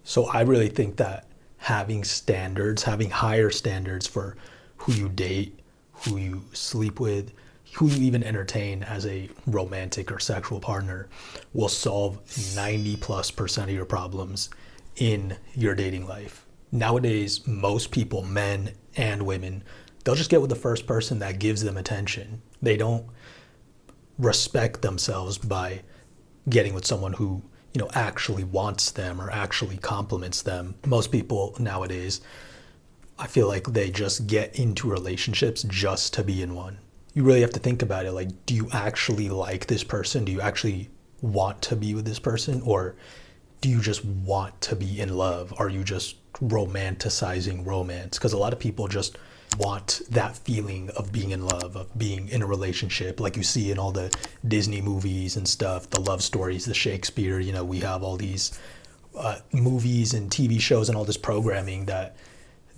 So I really think that having standards, having higher standards for who you date, who you sleep with, who you even entertain as a romantic or sexual partner will solve 90+% of your problems in your dating life. Nowadays, most people, men and women, they'll just get with the first person that gives them attention. They don't respect themselves by getting with someone who actually wants them or actually compliments them. Most people nowadays, I feel like they just get into relationships just to be in one. You really have to think about it, like, do you actually like this person? Do you actually want to be with this person? Or do you just want to be in love? Are you just romanticizing romance? Because a lot of people just want that feeling of being in love, of being in a relationship, like you see in all the Disney movies and stuff, the love stories, the Shakespeare. We have all these movies and TV shows and all this programming that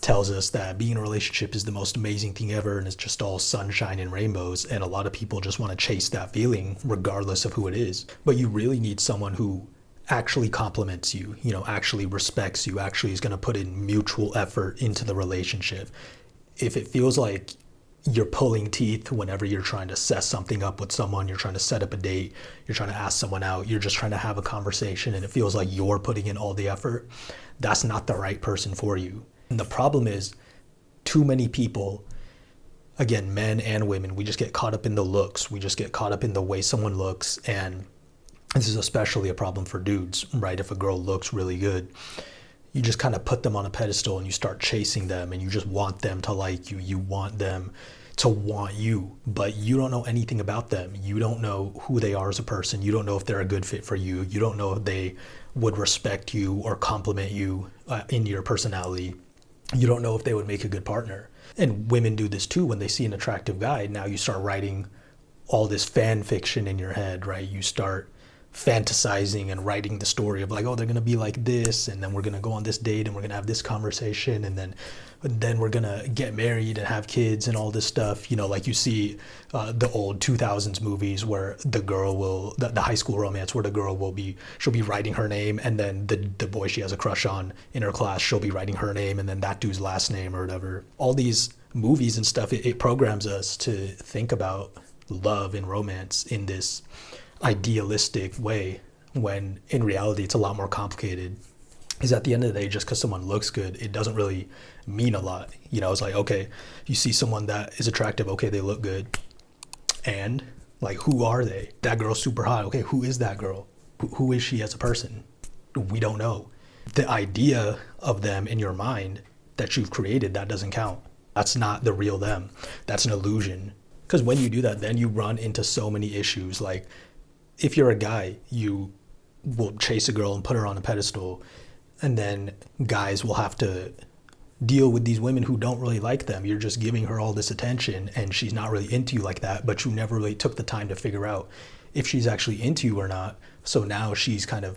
tells us that being in a relationship is the most amazing thing ever, and it's just all sunshine and rainbows. And a lot of people just want to chase that feeling regardless of who it is. But you really need someone who actually compliments you, actually respects you, actually is going to put in mutual effort into the relationship. If it feels like you're pulling teeth whenever you're trying to set something up with someone, you're trying to set up a date, you're trying to ask someone out, you're just trying to have a conversation, and it feels like you're putting in all the effort, that's not the right person for you. And the problem is, too many people, again, men and women, we just get caught up in the looks. We just get caught up in the way someone looks. And this is especially a problem for dudes, right? If a girl looks really good, you just kind of put them on a pedestal and you start chasing them, and you just want them to like you. You want them to want you, but you don't know anything about them. You don't know who they are as a person. You don't know if they're a good fit for you. You don't know if they would respect you or compliment you in your personality. You don't know if they would make a good partner. And women do this too. When they see an attractive guy, now you start writing all this fan fiction in your head, right? You start fantasizing and writing the story of like, oh, they're going to be like this, and then we're going to go on this date, and we're going to have this conversation, and then we're going to get married and have kids and all this stuff. Like you see the old 2000s movies where the girl will, the high school romance where the girl she'll be writing her name, and then the boy she has a crush on in her class, she'll be writing her name and then that dude's last name or whatever. All these movies and stuff, it programs us to think about love and romance in this idealistic way, when in reality it's a lot more complicated. Is at the end of the day, just because someone looks good, it doesn't really mean a lot. It's like, okay, you see someone that is attractive, okay, they look good, and like, who are they? That girl's super hot, okay, who is that girl? Who is she as a person? We don't know. The idea of them in your mind that you've created, that doesn't count. That's not the real them. That's an illusion. Because when you do that, then you run into so many issues. Like, if you're a guy, you will chase a girl and put her on a pedestal, and then guys will have to deal with these women who don't really like them. You're just giving her all this attention, and she's not really into you like that, but you never really took the time to figure out if she's actually into you or not. So now she's kind of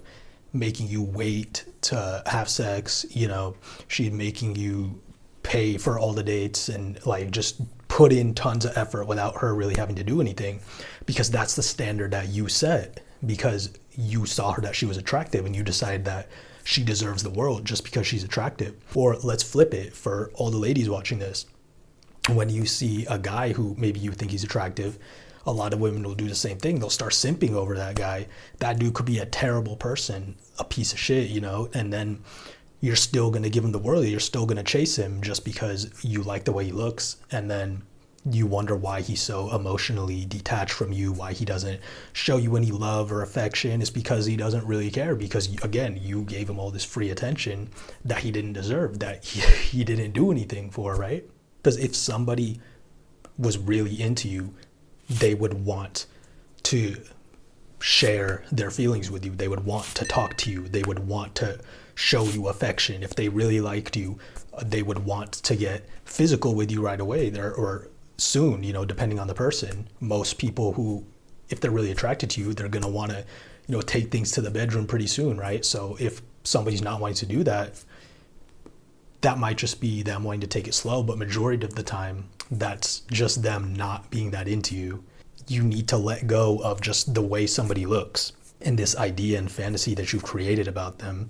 making you wait to have sex, she's making you pay for all the dates and like just put in tons of effort without her really having to do anything, because that's the standard that you set, because you saw her that she was attractive and you decided that she deserves the world just because she's attractive. Or let's flip it for all the ladies watching this. When you see a guy who maybe you think he's attractive, a lot of women will do the same thing. They'll start simping over that guy. That dude could be a terrible person, a piece of shit, and then you're still going to give him the world. You're still going to chase him just because you like the way he looks. And then you wonder why he's so emotionally detached from you, why he doesn't show you any love or affection. It's because he doesn't really care, because, again, you gave him all this free attention that he didn't deserve, that he didn't do anything for, right? Because if somebody was really into you, they would want to share their feelings with you. They would want to talk to you. They would want to show you affection. If they really liked you, they would want to get physical with you right away or soon, depending on the person. Most people who, if they're really attracted to you, they're going to want to, take things to the bedroom pretty soon, right? So if somebody's not wanting to do that, that might just be them wanting to take it slow, but majority of the time, that's just them not being that into you. You need to let go of just the way somebody looks and this idea and fantasy that you've created about them.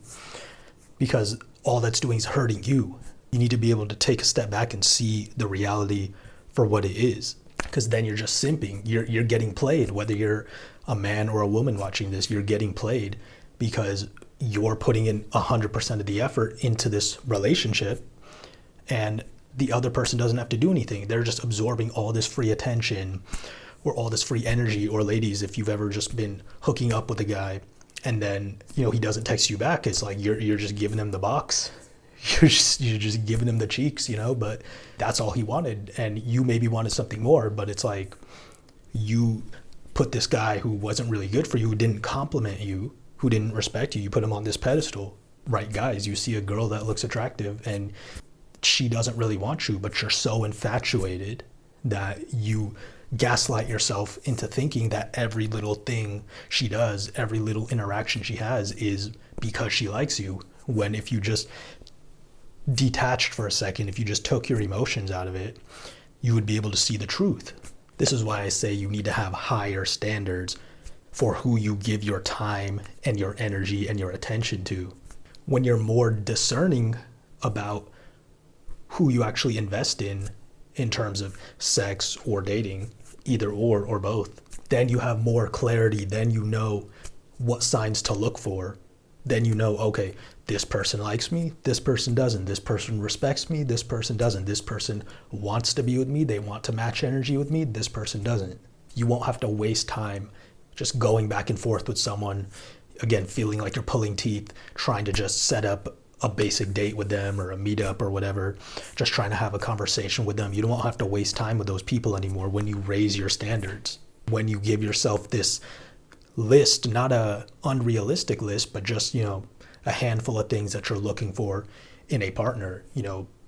because all that's doing is hurting you. You need to be able to take a step back and see the reality for what it is, because then you're just simping. You're getting played. Whether you're a man or a woman watching this, you're getting played because you're putting in 100% of the effort into this relationship, and the other person doesn't have to do anything. They're just absorbing all this free attention or all this free energy. Or ladies, if you've ever just been hooking up with a guy and then, he doesn't text you back, it's like you're just giving him the box. You're just giving him the cheeks, but that's all he wanted. And you maybe wanted something more, but it's like you put this guy who wasn't really good for you, who didn't compliment you, who didn't respect you, you put him on this pedestal. Right, guys, you see a girl that looks attractive and she doesn't really want you, but you're so infatuated that you gaslight yourself into thinking that every little thing she does, every little interaction she has is because she likes you. When if you just detached for a second, if you just took your emotions out of it, you would be able to see the truth. This is why I say you need to have higher standards for who you give your time and your energy and your attention to. When you're more discerning about who you actually invest in terms of sex or dating, either or both, then you have more clarity. Then you know what signs to look for. Then you know, okay, this person likes me, this person doesn't, this person respects me, this person doesn't, this person wants to be with me, they want to match energy with me, this person doesn't. You won't have to waste time just going back and forth with someone, again, feeling like you're pulling teeth, trying to just set up a basic date with them or a meetup or whatever, just trying to have a conversation with them. You don't have to waste time with those people anymore when you raise your standards. When you give yourself this list, not a unrealistic list, but just, a handful of things that you're looking for in a partner.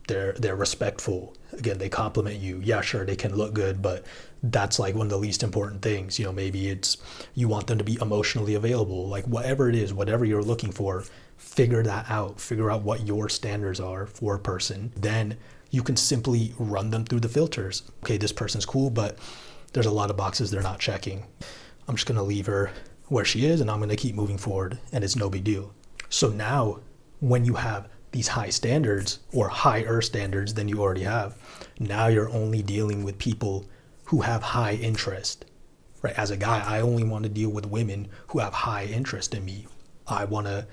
They're respectful. Again, they compliment you. Yeah, sure, they can look good, but that's like one of the least important things. Maybe it's you want them to be emotionally available. Like whatever it is, whatever you're looking for, figure that out. Figure out what your standards are for a person. Then you can simply run them through the filters. Okay, this person's cool, but there's a lot of boxes they're not checking. I'm just gonna leave her where she is and I'm gonna keep moving forward, and it's no big deal. So now when you have these high standards or higher standards than you already have, now you're only dealing with people who have high interest, right? As a guy, I only want to deal with women who have high interest in me. I want to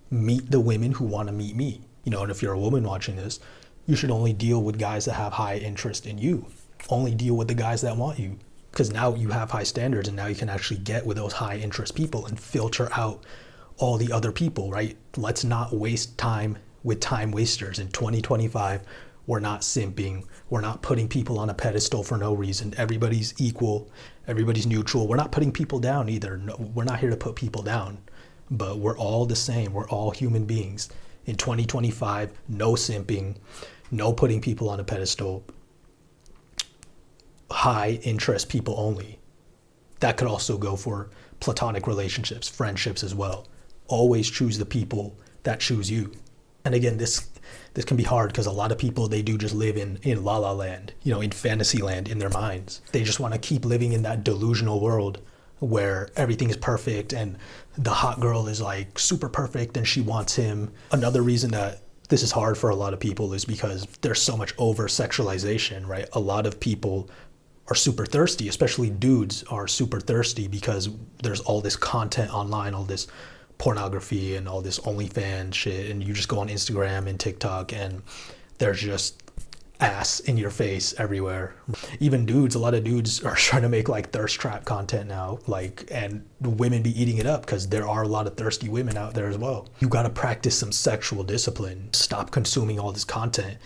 meet the women who want to meet me. And if you're a woman watching this, you should only deal with guys that have high interest in you. Only deal with the guys that want you, because now you have high standards and now you can actually get with those high interest people and filter out all the other people, right? Let's not waste time with time wasters. In 2025, we're not simping. We're not putting people on a pedestal for no reason. Everybody's equal. Everybody's neutral. We're not putting people down either. No, we're not here to put people down, but we're all the same. We're all human beings. In 2025, no simping, no putting people on a pedestal. High interest people only. That could also go for platonic relationships, friendships as well. Always choose the people that choose you. And again, this can be hard because a lot of people, they do just live in la la land, in fantasy land in their minds. They just want to keep living in that delusional world where everything is perfect and the hot girl is like super perfect and she wants him. Another reason that this is hard for a lot of people is because there's so much over sexualization, right? A lot of people are super thirsty, especially dudes are super thirsty because there's all this content online, all this pornography and all this OnlyFans shit, and you just go on Instagram and TikTok and there's just ass in your face everywhere. Even dudes, a lot of dudes are trying to make like thirst trap content now, and women be eating it up because there are a lot of thirsty women out there as well. You got to practice some sexual discipline. Stop consuming all this content.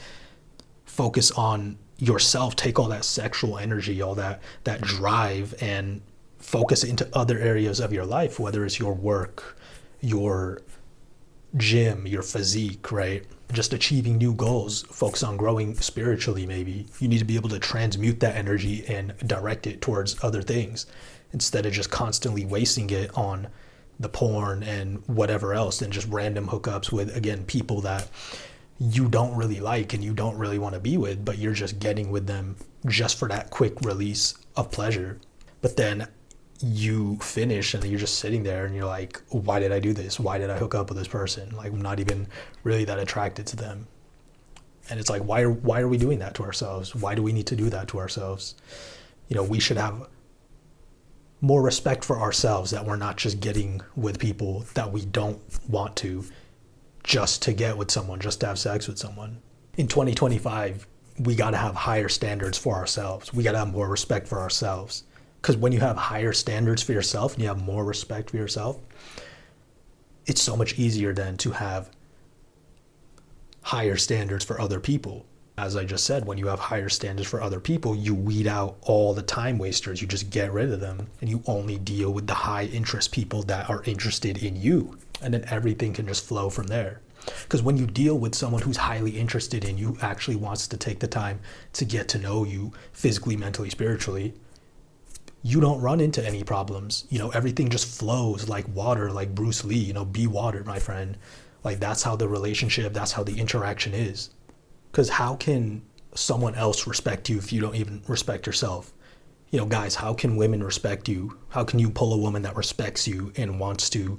Focus on yourself. Take all that sexual energy, all that drive, and focus it into other areas of your life, whether it's your work, your gym, your physique, right? Just achieving new goals. Focus on growing spiritually. Maybe you need to be able to transmute that energy and direct it towards other things instead of just constantly wasting it on the porn and whatever else and just random hookups with, again, people that you don't really like and you don't really want to be with, but you're just getting with them just for that quick release of pleasure. But then you finish and you're just sitting there and you're like, why did I do this? Why did I hook up with this person? Like, I'm not even really that attracted to them. And it's like, why are we doing that to ourselves? Why do we need to do that to ourselves? We should have more respect for ourselves, that we're not just getting with people that we don't want to just to get with someone, just to have sex with someone. In 2025, we got to have higher standards for ourselves. We got to have more respect for ourselves. Because when you have higher standards for yourself and you have more respect for yourself, it's so much easier then to have higher standards for other people. As I just said, when you have higher standards for other people, you weed out all the time wasters. You just get rid of them and you only deal with the high interest people that are interested in you. And then everything can just flow from there. Because when you deal with someone who's highly interested in you, actually wants to take the time to get to know you physically, mentally, spiritually, you don't run into any problems. Everything just flows like water, like Bruce Lee, be water, my friend. Like, that's how the relationship, that's how the interaction is. Because how can someone else respect you if you don't even respect yourself? Guys, how can women respect you? How can you pull a woman that respects you and wants to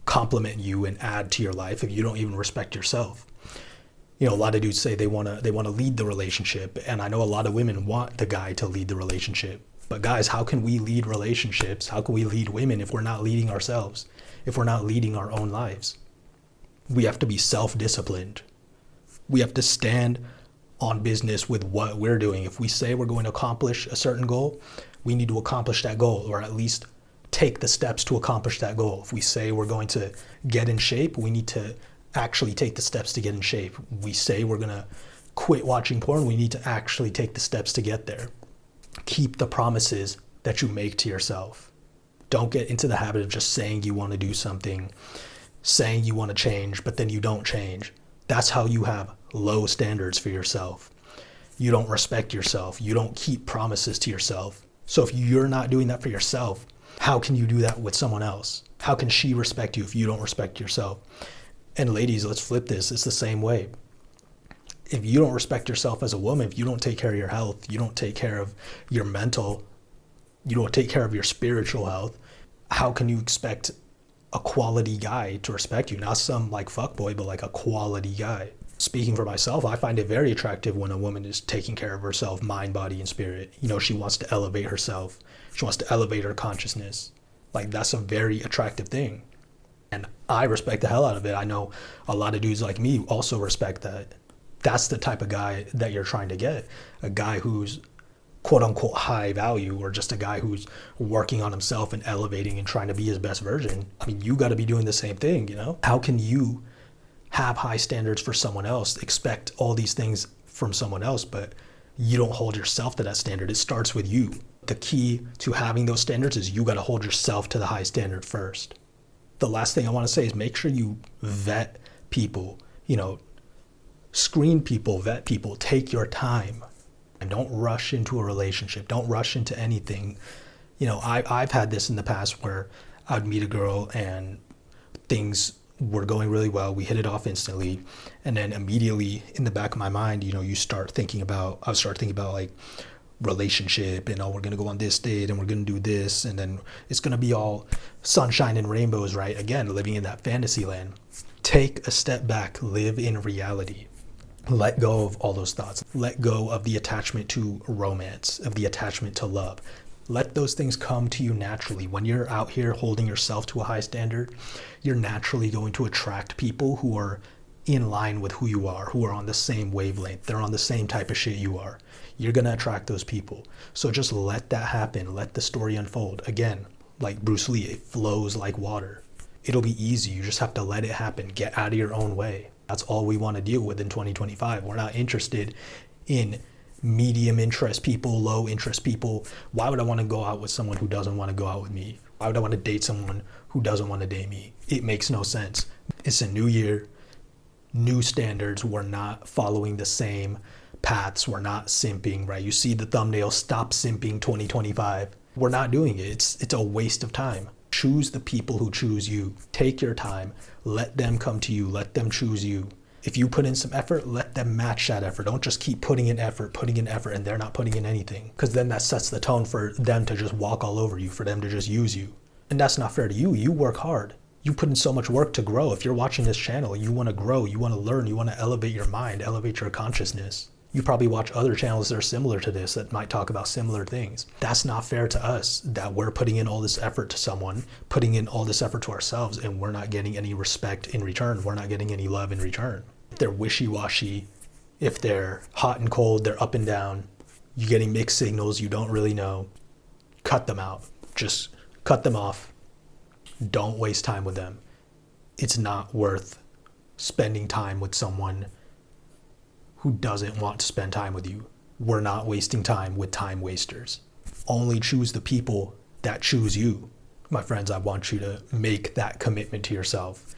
compliment you and add to your life if you don't even respect yourself? A lot of dudes say they want to lead the relationship, and I know a lot of women want the guy to lead the relationship. But guys, how can we lead relationships? How can we lead women if we're not leading ourselves? If we're not leading our own lives? We have to be self-disciplined. We have to stand on business with what we're doing. If we say we're going to accomplish a certain goal, we need to accomplish that goal, or at least take the steps to accomplish that goal. If we say we're going to get in shape, we need to actually take the steps to get in shape. We say we're going to quit watching porn, we need to actually take the steps to get there. Keep the promises that you make to yourself. Don't get into the habit of just saying you want to do something, saying you want to change, but then you don't change. That's how you have low standards for yourself. You don't respect yourself. You don't keep promises to yourself. So if you're not doing that for yourself, how can you do that with someone else? How can she respect you if you don't respect yourself? And ladies, let's flip this. It's the same way. If you don't respect yourself as a woman, if you don't take care of your health, you don't take care of your mental, you don't take care of your spiritual health, how can you expect a quality guy to respect you? Not some like fuckboy, but like a quality guy. Speaking for myself, I find it very attractive when a woman is taking care of herself, mind, body, and spirit. She wants to elevate herself. She wants to elevate her consciousness. Like, that's a very attractive thing. And I respect the hell out of it. I know a lot of dudes like me also respect that. That's the type of guy that you're trying to get. A guy who's quote unquote high value, or just a guy who's working on himself and elevating and trying to be his best version. I mean, you got to be doing the same thing, How can you have high standards for someone else, expect all these things from someone else, but you don't hold yourself to that standard? It starts with you. The key to having those standards is you got to hold yourself to the high standard first. The last thing I want to say is make sure you vet people, screen people, vet people, take your time, and don't rush into a relationship. Don't rush into anything. I've had this in the past where I'd meet a girl and things were going really well. We hit it off instantly. And then immediately in the back of my mind, I start thinking about like relationship and, we're going to go on this date and we're going to do this. And then it's going to be all sunshine and rainbows, right? Again, living in that fantasy land. Take a step back, live in reality. Let go of all those thoughts. Let go of the attachment to romance, of the attachment to love. Let those things come to you naturally. When you're out here holding yourself to a high standard, you're naturally going to attract people who are in line with who you are, who are on the same wavelength. They're on the same type of shit you are. You're going to attract those people. So just let that happen. Let the story unfold. Again, like Bruce Lee, it flows like water. It'll be easy. You just have to let it happen. Get out of your own way. That's all we want to deal with in 2025. We're not interested in medium interest people, low interest people. Why would I want to go out with someone who doesn't want to go out with me? Why would I want to date someone who doesn't want to date me? It makes no sense. It's a new year, new standards. We're not following the same paths. We're not simping, right? You see the thumbnail, Stop Simping 2025. We're not doing it. It's a waste of time. Choose the people who choose you. Take your time. Let them come to you. Let them choose you. If you put in some effort, let them match that effort. Don't just keep putting in effort, and they're not putting in anything. Because then that sets the tone for them to just walk all over you, for them to just use you. And that's not fair to you. You work hard. You put in so much work to grow. If you're watching this channel, you want to grow, you want to learn, you want to elevate your mind, elevate your consciousness. You probably watch other channels that are similar to this that might talk about similar things. That's not fair to us, that we're putting in all this effort to someone, putting in all this effort to ourselves, and we're not getting any respect in return. We're not getting any love in return. If they're wishy-washy, if they're hot and cold, they're up and down, you're getting mixed signals, you don't really know, cut them out. Just cut them off. Don't waste time with them. It's not worth spending time with someone who doesn't want to spend time with you. We're not wasting time with time wasters. Only choose the people that choose you. My friends, I want you to make that commitment to yourself.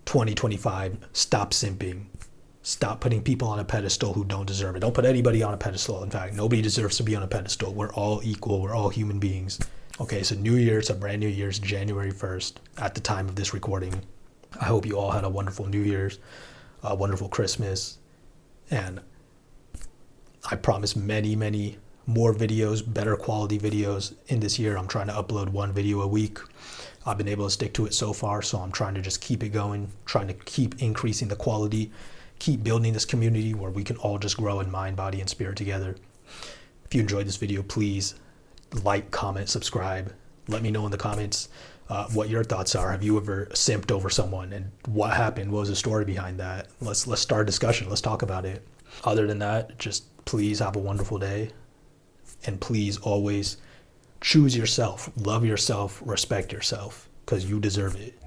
2025, stop simping. Stop putting people on a pedestal who don't deserve it. Don't put anybody on a pedestal. In fact, nobody deserves to be on a pedestal. We're all equal. We're all human beings. Okay, so New Year, it's a brand new year. It's January 1st at the time of this recording. I hope you all had a wonderful New Year's, a wonderful Christmas. And I promise many, many more videos, better quality videos in this year. I'm trying to upload one video a week. I've been able to stick to it so far, so I'm trying to just keep it going, trying to keep increasing the quality, keep building this community where we can all just grow in mind, body, and spirit together. If you enjoyed this video, please like, comment, subscribe. Let me know in the comments what your thoughts are. Have you ever simped over someone, and what happened? What was the story behind that? Let's start a discussion. Let's talk about it. Other than that, just please have a wonderful day, and please always choose yourself, love yourself, respect yourself, because you deserve it.